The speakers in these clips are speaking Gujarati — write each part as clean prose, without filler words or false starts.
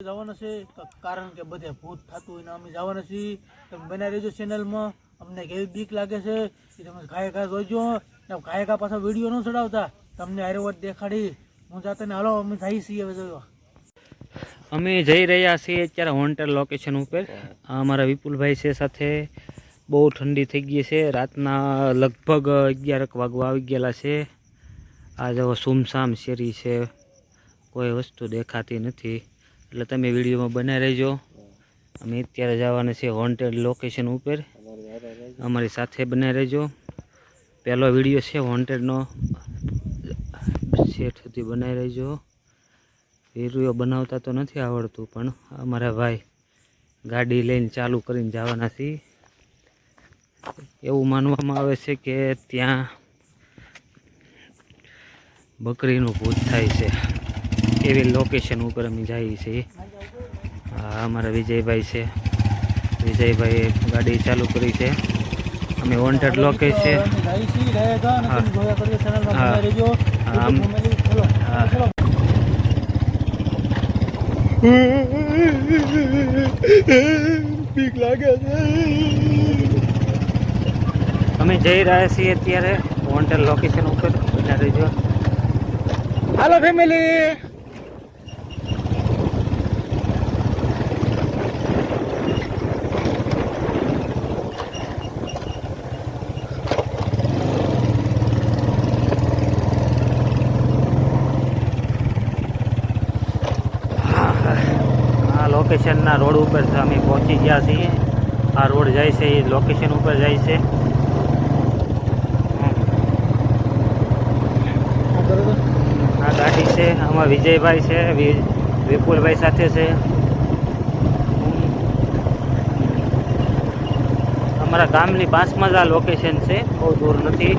જવાના છે કારણ કે બધે ભૂત થતું હોય ને અમે જવાના છીએ. તમે બનાવી રહેજો ચેનલમાં. અમને કેવી બીક લાગે છે એ તમે ઘાય ઘા જોઈજો ને ઘાય ઘા પાછા વિડીયો ન ચડાવતા. તમને હારે વાત દેખાડી હું જાતે ને હાલો અમે જઈએ છીએ. હવે જોયો અમે જઈ રહ્યા છીએ અત્યારે હોન્ટેડ લોકેશન ઉપર. અમારા વિપુલભાઈ છે સાથે. બહુ ઠંડી થઈ ગઈ છે. રાતના લગભગ 11 વાગવા આવી ગયેલા છે. આ જો સુમસામ શેરી છે, કોઈ વસ્તુ દેખાતી નથી. એટલે તમે વિડીયોમાં બનાવી રહેજો. અમે અત્યારે જવાના છીએ હોન્ટેડ લોકેશન ઉપર. અમારી સાથે બનાવી રહેજો. પહેલો વિડીયો છે હોન્ટેડનો, સેટ સુધી બનાવી રહેજો. વિડીયો બનાવતા તો નથી આવડતું, પણ અમારા ભાઈ ગાડી લઈને ચાલુ કરીને જવાના છીએ. એવું માનવામાં આવે છે કે ત્યાં બકરીનું ભૂત થાય છે. એવી લોકેશન ઉપર અમે જઈએ છીએ. હા, અમારા વિજયભાઈ છે. વિજયભાઈ ગાડી ચાલુ કરી છે. અમે વોન્ટેડ લોકેશન. બીક લાગે છે. અમે જઈ રહ્યા છીએ અત્યારે વોન્ટેડ લોકેશન ઉપર. બના રહેજો. હાલો ફેમિલી. લોકેશનના રોડ ઉપર અમે પહોંચી ગયા છીએ. આ રોડ જાય છે એ લોકેશન ઉપર જાય છે. આ ગાડી છે, આમાં વિજયભાઈ છે, વિપુલભાઈ સાથે છે. અમારા ગામની પાસમાં જ આ લોકેશન છે, બહુ દૂર નથી.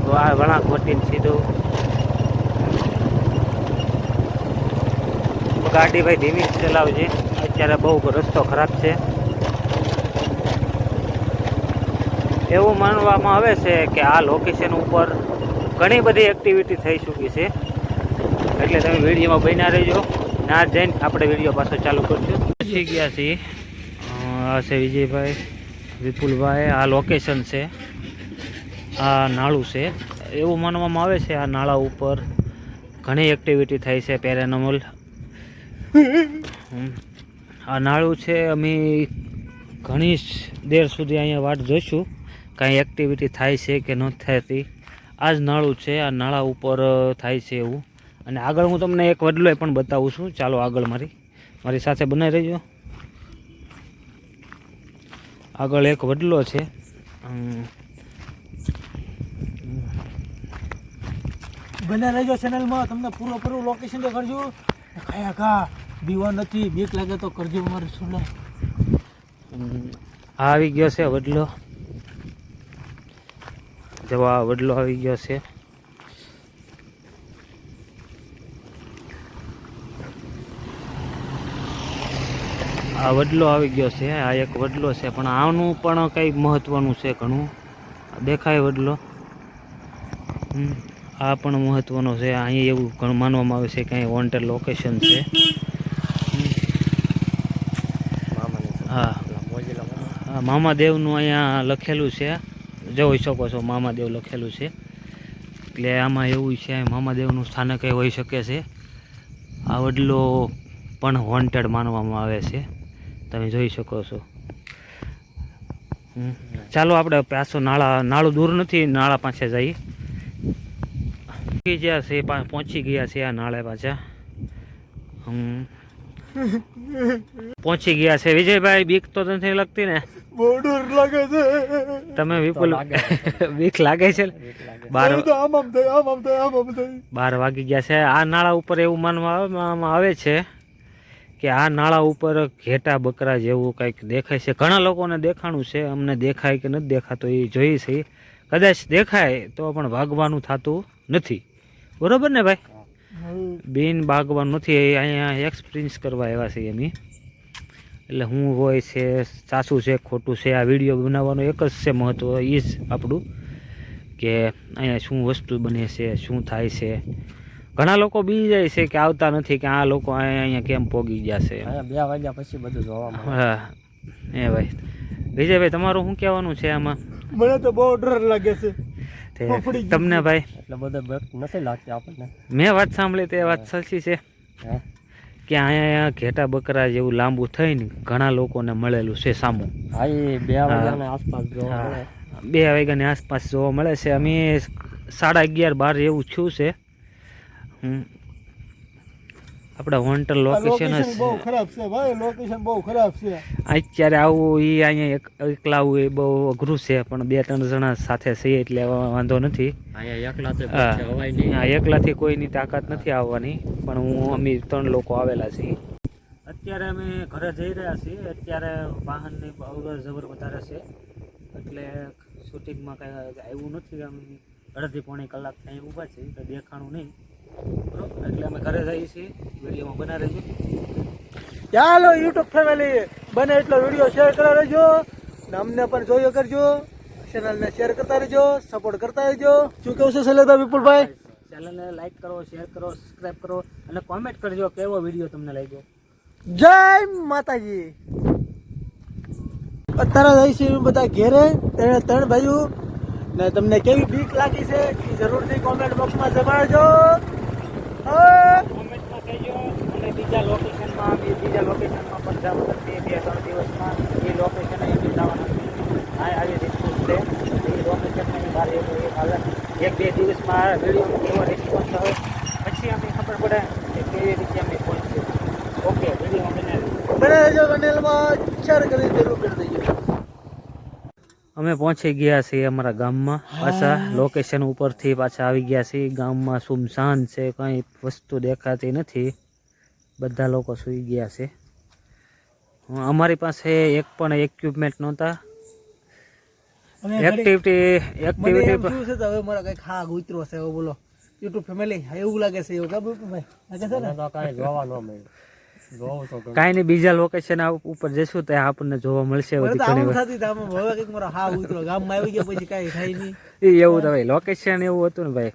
તો આ વળાંક વટીને સીધું ગાડી ભાઈ ધીમી ચલાવજે. અત્યારે બહુ રસ્તો ખરાબ છે. એવું માનવામાં આવે છે કે આ લોકેશન ઉપર ઘણી બધી એક્ટિવિટી થઈ ચૂકી છે. એટલે તમે વિડીયોમાં બન્યા રહેજો. ના જઈને આપણે વિડીયો પાછો ચાલુ કરશું. પહોંચી ગયા છીએ. આ છે વિજયભાઈ, વિપુલભાઈ. આ લોકેશન છે, આ નાળું છે. એવું માનવામાં આવે છે આ નાળા ઉપર ઘણી એક્ટિવિટી થાય છે પેરાનોર્મલ. આ નાળું છે. અમે ઘણી દેર સુધી અહીંયા વાટ જોઈશું કાંઈ એક્ટિવિટી થાય છે કે ન થતી. આ જ નાળું છે. આ નાળા ઉપર થાય છે એવું. અને આગળ હું તમને એક વડલો પણ બતાવું છું. ચાલો આગળ મારી સાથે બનાવી રહેજો. આગળ એક વડલો છે. બને રહેજો ચેનલમાં. તમને પૂરું લોકેશન તો કરજો. ખાયા ખા બીવા નથી, બીક લાગે તો કરજો મારે સુલે. આવી ગયો છે વડલો. જો આ વડલો આવી ગયો છે. આ વડલો આવી ગયો છે. આ એક વડલો છે, પણ આનું પણ કંઈ મહત્વનું છે ઘણું. દેખાય વડલો. આ પણ મહત્વનો છે. અહીં એવું ઘણું માનવામાં આવે છે કે અહીં વોન્ટેડ લોકેશન છે. હા, મામાદેવનું અહીંયા લખેલું છે. જોઈ શકો છો, મામાદેવ લખેલું છે. એટલે આમાં એવું છે, મામાદેવનું સ્થાનક એ હોઈ શકે છે. આ વડલો પણ વોન્ટેડ માનવામાં આવે છે. તમે જોઈ શકો છો. ચાલો આપણે પાછો નાળું દૂર નથી, નાળા પાસે જઈએ. પહોંચી ગયા છે આ નાળે પાછા. પહોંચી ગયા છે. વિજયભાઈ બીક તો નથી લાગતી ને? બહુ ડર લાગે છે. તમે વિપુલ બીક લાગે છે? 12 વાગી ગયા છે. આ નાળા ઉપર એવું માનવામાં આવે છે કે આ નાળા ઉપર ઘેટા બકરા જેવું કંઈક દેખાય છે. ઘણા લોકોને દેખાણું છે. અમને દેખાય કે નથી દેખાતો એ જોઈએ છે. કદાચ દેખાય તો પણ ભાગવાનું થતું નથી. બરોબર ને ભાઈ? બિન ભાગવાનું નથી. અહીંયા એક્સપિરિયન્સ કરવા આવ્યા છીએ અમે. એટલે હું હોય છે, સાચું છે, ખોટું છે, આ વિડીયો બનાવવાનો એક જ છે મહત્ત્વ. એ જ આપણું કે અહીંયા શું વસ્તુ બને છે, શું થાય છે. ઘણા લોકો બી જાય છે કે આવતા નથી કે આ લોકો અહીંયા કેમ પોગી ગયા છે. અહીંયા 2 વાગ્યા પછી બધું જોવા મળે. હા એ ભાઈ વિજયભાઈ તમારું શું કહેવાનું છે આમાં? મને તો બહુ ડર લાગે છે. તે તમને ભાઈ એટલે બધો બીક નથી લાગતી આપણને. મેં વાત સાંભળી તે વાત સાચી છે હે કે અહીંયા ઘેટા બકરા જેવું લાંબુ થઈને ઘણા લોકોને મળેલું છે સામું. હા એ 2 વાગ્યાની આસપાસ જોવા મળે. 2 વાગ્યાની આસપાસ જોવા મળે છે. અમે 11:30-12 એવું થયું છે. આપણા હોન્ટલ લોકેશન બહુ ખરાબ છે ભાઈ, લોકેશન બહુ ખરાબ છે. અત્યારે આવું એ અહીંયા એકલા આવું એ બહુ અઘરું છે, પણ 2-3 જણા સાથે છીએ એટલે વાંધો નથી. અહીંયા એકલાથી હા. પછી હવાય નહીં. એકલાથી કોઈની તાકાત નથી આવવાની, પણ અમે 3 લોકો આવેલા છીએ. અત્યારે અમે ઘરે જઈ રહ્યા છીએ. અત્યારે વાહનની અવર જવર વધારે છે એટલે શૂટિંગમાં કાંઈ આવ્યું નથી. અમે 2.5-3 કલાક ત્યાં ઊભા છીએ તો દેખાણું નહીં બરોબર, એટલે અમે ઘરે જઈએ છીએ. વિડીયોમાં બના રહેજો. ચાલો યુટ્યુબ ફેમિલી બને એટલો વિડીયો શેર કરવા રહેજો ને અમને પણ જોયો કરજો. ચેનલને શેર કરતા રહેજો, સપોર્ટ કરતા રહેજો. શું કહું છે શૈલેષભાઈ, વિપુલભાઈ? ચેનલને લાઈક કરો, શેર કરો, સબસ્ક્રાઈબ કરો અને કોમેન્ટ કરજો કેવો વિડીયો તમને લાગ્યો. જય માતાજી. અત્યારે જઈશું બધા ઘેરે 3 ભાઈઓ ને તમને કેવી બીક લાગી છે એ જરૂરથી કોમેન્ટ બોક્સમાં જણાવજો. કોમેન્ટમાં કહેજો. અને બીજા લોકેશનમાં પણ જવાનું નથી 2-3 દિવસમાં. એ લોકેશન અહીં જવાના છે. આવી રિસ્પોન્સ છે એ લોકેશનની બહાર એવું 1-2 દિવસમાં વિડીયોનો કેવો રિસ્પોન્સ હોય પછી અમને ખબર પડે કે કેવી રીતે અમે પહોંચીએ. ઓકે વિડીયો બનેલમાં શેર કરી જરૂર કરી દેજો. અમે પહોંચી ગયા છીએ અમારા ગામમાં. પાછા લોકેશન ઉપરથી પાછા આવી ગયા છીએ. ગામમાં સુમસાન છે, કંઈ વસ્તુ દેખાતી નથી. બધા લોકો સૂઈ ગયા છે. અમારી પાસે એક પણ ઇક્વિપમેન્ટ નહોતા. એક્ટિવિટી શું છે તો હવે મારા કઈ ખાગ ઉતરો છે. બોલો યુટ્યુબ ફેમિલી એવું લાગે છે એવું કાબુ ભાઈ લાગે છે ને? તો કાંઈ જોવા ન મળે. જોવું તો કાંઈ નહીં, બીજા લોકેશન ઉપર જઈશું ત્યાં આપણને જોવા મળશે. મને તો આવું થતી તો આમાં હવે કંઈક મારો હા ઉતરો ગામમાં આવી ગયા પછી કાંઈ થાય નહીં. એવું તો ભાઈ લોકેશન એવું હતું ને ભાઈ.